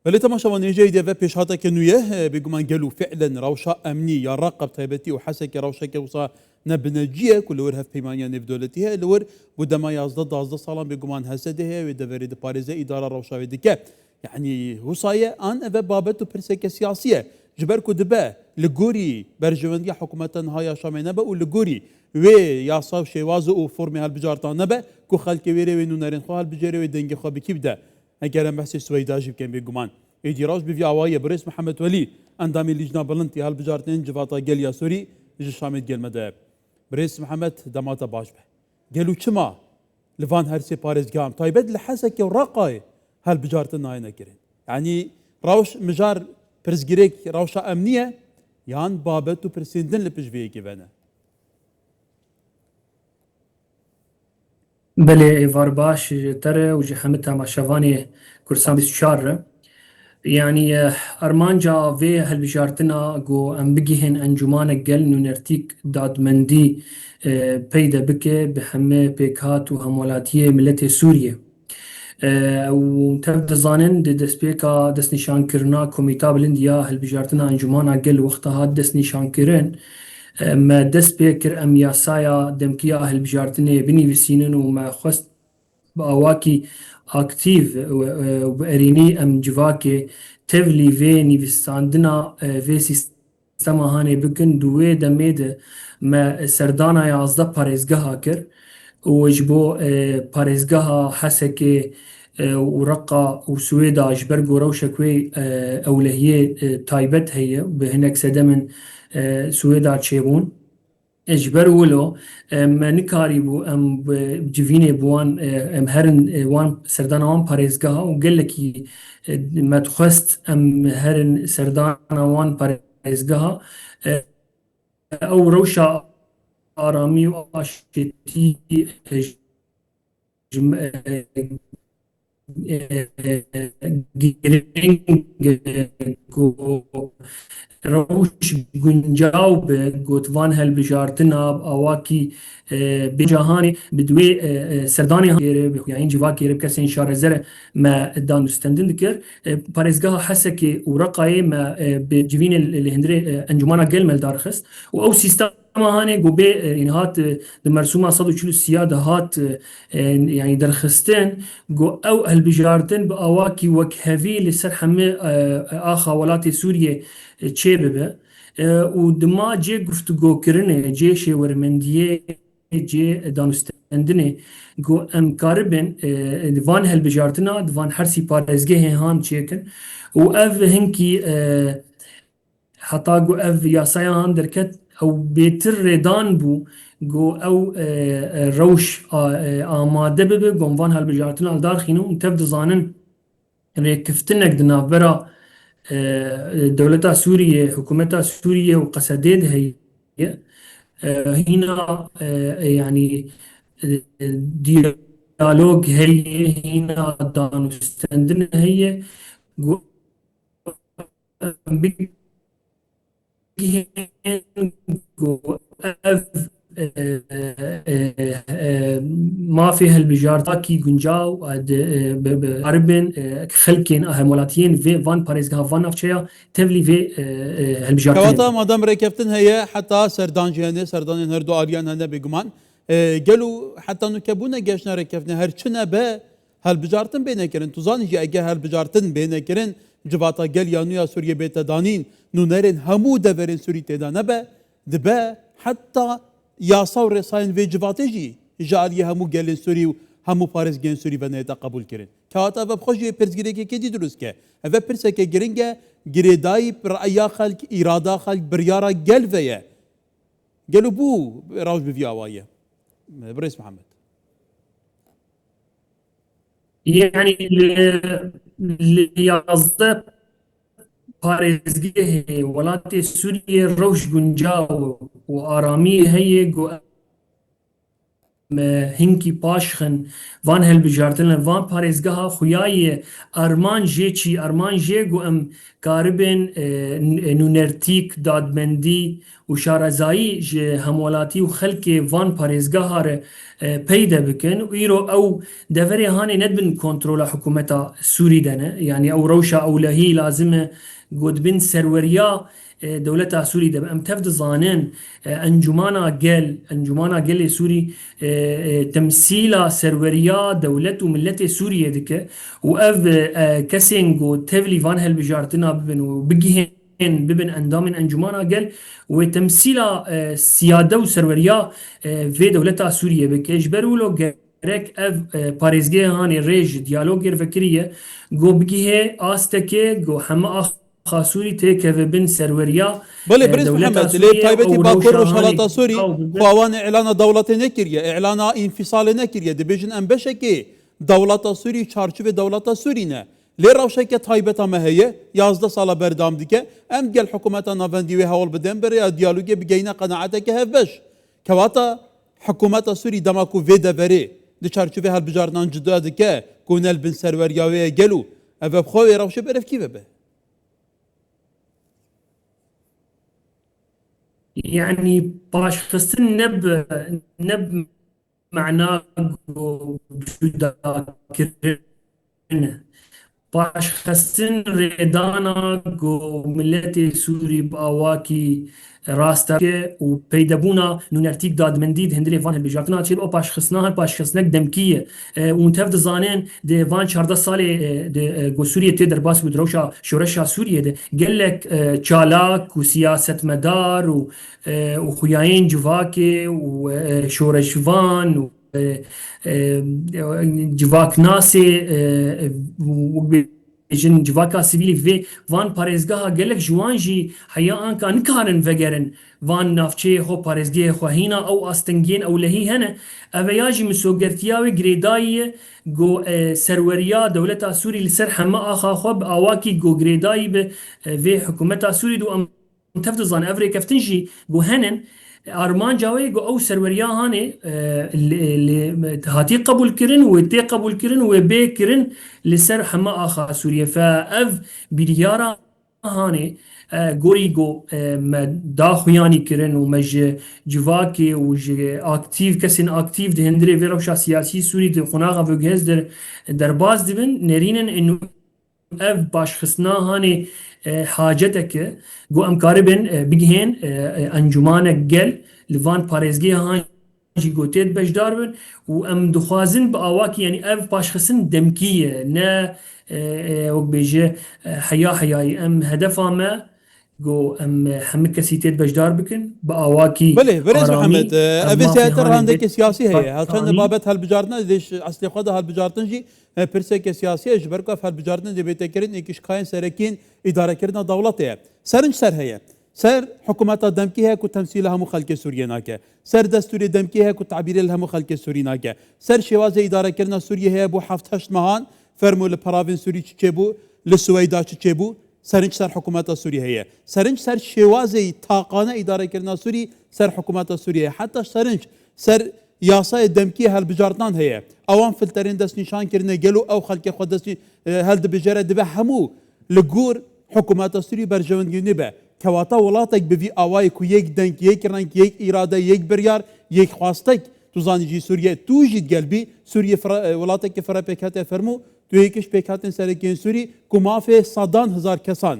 ولی تماشاوانی جيدة و پیشهاتا کنویه بگمان گلو فعلا روشا امنی یا راقب تایبتی و حسک روشا که وصا نبنجیه كل ور هف بيمانيا نف دولتها لور بودما يازد 12 سالا بگمان هسده و دورید پاريزه اداره روشا ودکه يعني وصايا ان و بابت برسك سياسيه جبركو دبا لغوري برجوندي حكومتن هاي شامنه با ولغوري و ياساو شيوازو او فرمي هالبجارتان نبا كو خلك ويري ونو نرين خو هالبجري ودنگ خو بكيبدا اگر بحث سويداجي كان بگمان ايديراج بفي اوايه بريس محمد ولي اندامي لجنا بلنتي هالبجارتين جفاتا گل يا سوري ج شامت گل مده بريس محمد دماتا باش به گلو چما لفان هرسي باريس گام تايبد لحسك ورقاي هالبجارتن ناي نكرين يعني روش مجار برزگريك روشا امنيه يان بابتو برسندن لبجوي كيفانا بله ایوار باش تره و جهمتا ما شوانی کرسان 24 يعني ارمانجا في هالبجارتنا جو ام بجيهن انجمان قل نرتيك داد مندي بيدا بكي بحمي بيكات وهمولاتيه ملت سوريا وتبدا زانن دس بيكا دس نشان كرنا كوميتا بلنديا هالبجارتنا انجمان قل وقتها دس نشان كرن ما دس بيكر ام ياسايا دمكيا هالبجارتنا بني بسينن وما خست باواكي اكتيف وباريني ام جواكي تفلي في نيفستاندنا في سيستما هاني بكن دوي دميد ما سردانا يازدا باريزگاها كر وجبو باريزگاها حسكي ورقة وسويدا جبرقو روشكوي أولهية تايبت هي بهناك سدمن سويدا تشيبون اجبر ولو ما نكاري بو ام بجفيني بوان ام هرن وان سردانا وان باريزگاها وقال لك ما تخست ام هرن سردانا وان باريزگاها او روشا آرامي واشتي روش گنجاو به گوتوان هل بجارتنا اواکی بجهانی بدوی سردانی يعني جواكي ربكسين شارزر ما دانستندن ذكر باريزگاه حسكي ورقاي ما بجوين الهندري انجمانا قل مال دارخس او سيستم هاني جو بي يعني هات المرسومه 140 سياده هات يعني درخستين جو او هالبجارتن باواكي وكهفي لسر حمي اخا ولاتي سوريا تشيبه ودما جي گفتگو کرنه جي شورمنديه جي دانستندنه جو ام كاربن دفان هالبجارتنا دفان حرسي بارزگه هان چيكن و اف هنكي حتى جو اف ياسايا هان دركت او بيتر ريدان بو جو او روش آماده ببه گونوان هالبجارتنا دار خينو تبد زانن ريكفتنك دنا برا دولتا سوريا حكومتا سوريا وقصدين هي هنا يعني ديالوج هي هنا دانستندن هي ما فيها البجارتاكي جنجاو عربن خلكين مولاتيين في فان باريزگاه فان افشيا تفلي في البجارتين كواتا مادام ركبتن هي حتى سردان جهني سردان هردو آريان هنده بگمان قالوا حتى نكبونا جاشنا ركبتنا هرچنا با هالبجارتن بينا كرن تزاني جي اگه هالبجارتن بينا كرن جواتا قال يانويا سوريا بيتا دانين نونرين همو دورين سوري تيدا نبا دبا حتى ياساو رساين في جواتيجي جاليه همو قال سوري همو باريس جين سوري بنيتا قبول كرن كواتا بخوجي برزگريكي كدي دروسكه اف برسكه جرينجا جريداي رأيا خلق إرادة خلق بريارة قلفية قالوا بو راوج بفيا وايه بريس محمد يعني اللي يصدق باريزگه ولات سوريا روش گنجاو وآرامي هي جو هنکی پاشخن وان هل بجارتن وان پارێزگەها خویای ئەرمان ژێکی ئەرمان ژێگو ئەم کاربن نونەرتیک دادمەندی و شارەزایی ji هەموڵاتی و خەلکێ وان پارێزگەهارە پەیدە بکەن و ئیرۆ ئەو دەڤەرێ هانێ نەدبن کۆنترۆلا حکوومەتا سووری دەنە یعنی ئەو ڕەوشە ئەولەهی لازمە گوتبن سەروەریا دولتا سوری دب ام تفد زانن انجمانا گل سوری تمثيلا سروريا دولت وملت سوريا دك واف كسينغو تفلي فان هل بجارتنا ببن وبجهن ببن اندام انجمانا گل وتمثيلا سياده وسروريا في دولتا سوريا بك اجبرولو gerek ev parêzgehê hanê rêj diyalogê vekiriye got bigihê asteke got heme خاسوری تێکەوێ بن سەروەریا بەڵێ برێز محەممەد لێ تایبەتی باکوور ڕۆژهەڵاتە سووری خواوانە ئێعلانە دەوڵەتێ نەکردە ئێعلانە ئینفیساڵێ نەکردە دەبێژن ئەم بەشێکێ دەوڵەتە سووری چارچوبێ دەوڵەتە سوورینە لێ ڕەوشێکە تایبەت ئەمە هەیە 11 ساڵە بەردام دیکە ئەم گەل حکوومەتە ناڤەندیوێ هەوڵ بدەن بەرێ دیالوگێ بگەینە قەنەعەتێکە هەڤەش کەواتە حکوومەتە سووری دەماک و vê دەڤەرێ di çarçûvê helbijarnan cida dike ku nel bin serweryawê gel û ev xwe wê rewşê berevkî vebe يعني باشخصن نب معناه جدا كرنا باشخصن ريدانا جو ملتي سوري بأواكي راستا و پیدبونا نونرتیک دادمندید هندری وان بجارتنا چه او باشخصنا باشخصنک دمکیه و تفد زانن ده وان 14 سال ده گو سوریه ته در باس بود روشا شورشا سوریه ده گلک چالاک و سیاست مدار و خویاین جواکه و شورشوان و جواک ناسه و جن جواکا سیویلی و وان پارێزگەها gelek جوان جی حیا آنکا نکارن vegeren وان نافچه خو پارێزگەیە خو هینا ئەو ئاستەنگێن ئەولەهی هەنە ئەڤەیا جی مسۆگەرتیاوی گرێداییە گۆ سەروەریا دەولەتا سووری لەسەر هەمە ئاخا خۆ ئاواکی گۆ گرێدایی بە vê حکوومەتا سووری دو ئەم تەف دەزان ئەڤرێ کەفتن جی گۆ هەنن ئارمان جاوی گو ئەو سەروەریا هانێ هاتی قبول کردن و تێ قبول کردن و بێ کردن لەسەر هەمە ئاخا سووریە فەئەڤ بیریارە هانێ گۆری گۆ داخویانی کردن و مەژ جڤاکێ و ئاکتیڤ کەسێن ئاکتیڤ دهێندرێ vê rewşa siyasî Sûrî di xunaxa vegihez derbas dibin nêrînin ev başxistina hanê haceteke got em karibin bigihên encûmanek gel li van parêzgehê han jî gotê bejdar bin û em dixwazin bi awakî yanî ev paşxistin demkî ye ne wek bêje heya heyayî em hedefa me got em hemû kesî tê bejdar bikin bi awakî بله برێز محەممەد ئەvê سیاتر هەندێکی سیاسی هەیە هەچەندە بابەت هەلبژاردنە دێش ئەسلێ خۆ da هەلبژاردن jî pirseke siyasî ji ber ku ev helbijartinê dêbêtekirin êkişkayên serekîn îdarekirina dewletê ye serinc ser heye ser hikûmeta demkî heye ku temsîla hemû xelkê Sûriyê nake ser destûrê demkî heye ku tebîrê li hemû xelkê Sûrî nake ser şêwazê îdarekirina Sûriyê heye bû heft heşt mehan fermû li peravên Sûrî çi çêbû li Swêda çi çêbû serinc ser hikûmeta Sûrî heye serinc ser şêwazê taqane îdarekirina Sûrî ser hikûmeta Sûrî heye heta serinc ser yasayê demkî helbijartinan heye ewan filterên destnîşan kirine gel û ew xelkê xwe destî hel dibijêre dibe hemû li gor hikûmeta Sûrî berjewendî be kewata welatek bi vî awayê ku yek denk yek renk yek îrade yek biryar yek xwastek tu zanî jî Sûriye tu jî gelbî Sûriye welatekê fire pêkhate fermû tu yekîş pêkhatên serekên Sûrî ku mafê sedan hezar kesan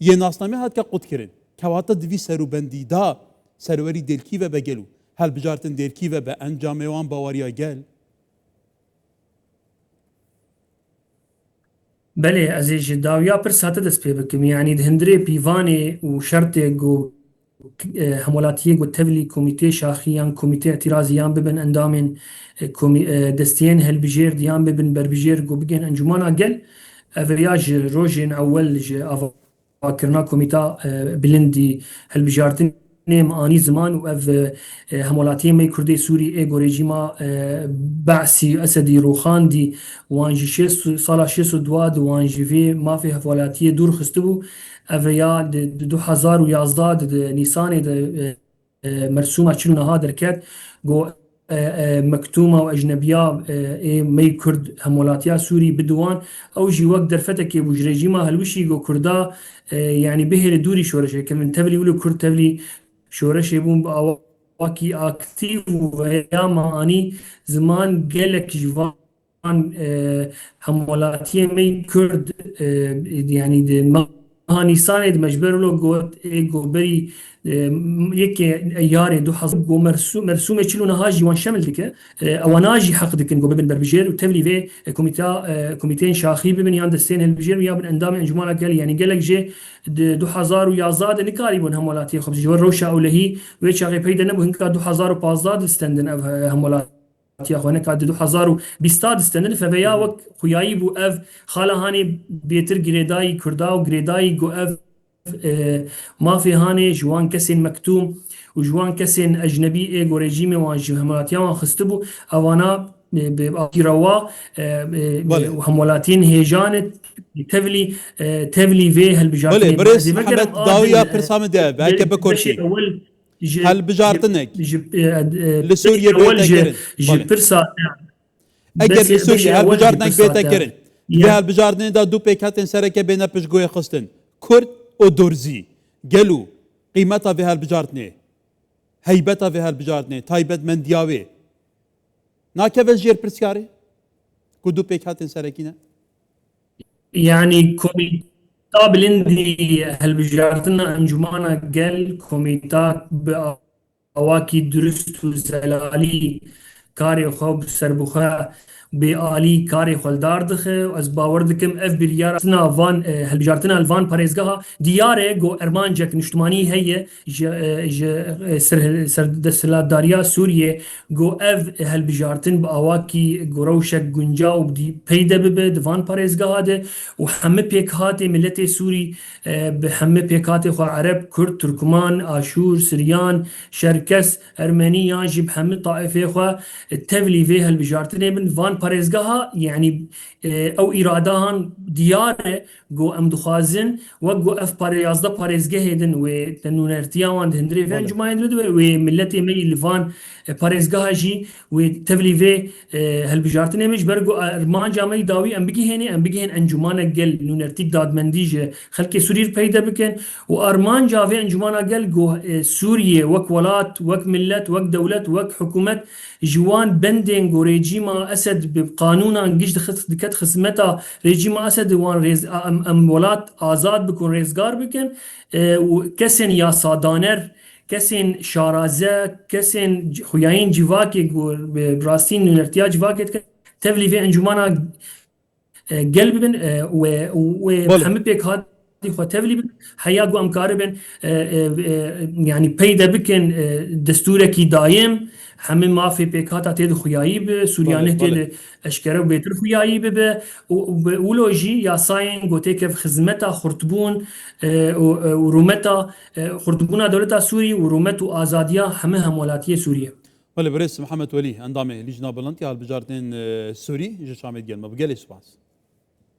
yê nasnamê hatke qutkirin kewata divî serûbendî da serwerî dêlkî ve be gel û helbijartin dêrkî ve be encamê wan bawariya gel بله از ji dawiya pir sate dest pê bikim yanî di hindirê pîvanê û şertê got hemolatiyê got tevlî komîtê şaxî yan komîtê etîrazî yan bibin endamên destiyên helbijêr yan bibin berbijêr got bigên encûmana gel ev ya ji rojên ewel ji avakirina komîta bilindî helbijartin نیم آنی زمان و اف همولاتی می کردی سوری ایگو رژیما بعثی اسدی روخاندی وانجی سالا 6 وانجی وی مافی همولاتی دور خستبو اف یا 2011 نیسان مرسومه چلو نها درکت گو مكتومة وأجنبية مي كرد همولاتيا سوري بدوان أو جي وقت درفتك يبو جريجيما هلوشي جو كردا يعني به لدوري شورش كمن تبلي ولو كرد تبلي شورش يبون بأواكي أكتيف وهياما أني زمان قالك جوان همولاتيا مي كرد يعني هاني ساند مجبر له قوت جو بري يك ياري دو حظ جو مرسومه چلو نهاجي وان شمل ديك اواناجي حق دكن جو ببن بربجير وتبلي في كوميتين شاخي ببن ياند السين البجير ويا بن اندام انجمالا قال يعني قال لك جي 2000 ويا زاد نكاري بون همولاتي خبز جو روشا اولهي ويشاغي بيدا نبو هنكا 2015 استندن همولات يا اخوانا كاد 2020 استندن فبيا وك خوياي بو اف خاله هاني بيتر جريداي كرداو جريداي جو اف ما في هاني جوان كسين مكتوم وجوان كسين اجنبي ايجو ريجيمي وان همولاتيان وان خستبو اوانا بروا وهمولاتين هيجانت تفلي في هالبجارتين بريس محمد داويا برسام داب هكا بكرسي هل بجارتنك لسوريا بيتا كرن برسا اگر لسوريا هل بجارتنك بيتا كرن هل بجارتنك دا دو بيكاتن سركه بينا بشگوية خستن كرد و دورزي قالوا قيمتها في هالبجارتني هيبتها في هالبجارتني تايبت من دياوي ناكا جير برسكاري كدو بيكاتن سركينا يعني كوميتا بلندي هالبجارتنا انجمانا قال كوميتا بأواكي درست وزلالي كاري خوب سربوخا بآلی کاری خالدار دخه از باور دکم اف بیلیار سنا وان هالبجارتنا الوان پاريزگاها دیاره گو ارمان جک نشتمانی هي سر دستلاتداریا سوریه گو اف هالبجارتن باواکی گروشک گنجا و بدی پیدا ببد وان پاريزگاها ده و همه پیکات ملت سوری به همه پیکات خو عرب کرد ترکمان آشور سریان شرکس ارمنیان جب همه طائفه خو تفلی في هالبجارتن من وان پارێزگاها يعني او إرادهان دياره جو ام دخوازن وجو اف پارێزده پارێزگه هيدن و تنونرتياوان هندري فان جماعين بدو و ملتي مي لفان پارێزگاها جي و تفلي في هالبجارتن مش برجو ارمان جامعي داوي ام بيجي هني ام بيجي هن انجمانا قل نونرتي دادمنديجه خلك سورير بيدا بكن و ارمان جافي انجمانا قل جو سوريا وك ولات وك ملت وك دولت وك حكومت جوان بندين جو ريجيما اسد بقانونا انجيش دكت خدمتها ريجيما اسد وان ريز ام ولات آزاد بكون ريزگار بكن وكسن يا صادانر كسن شارازه كسن خوياين جواكي براستين نونرتيا جواكي تفلي في انجمانا قلب بن ومحمد بيك هاد خو تفلي بن حياقو امكار بن يعني بيدا بكن دستوركي دايم همه ما في بيكاتا تيد خوياي ب سوريانه تيد اشكره بيتر خوياي ب ولوجي يا ساين غوتي كيف خدمتها خرطبون ورومتا خرطبونا دولتا سوري ورومتو ازاديا همه همولاتيه سوريا ولا بريس محمد ولي انضامي لجنه بلنتي هالبجارتين سوري جي شامل جيل ما بقالي سواس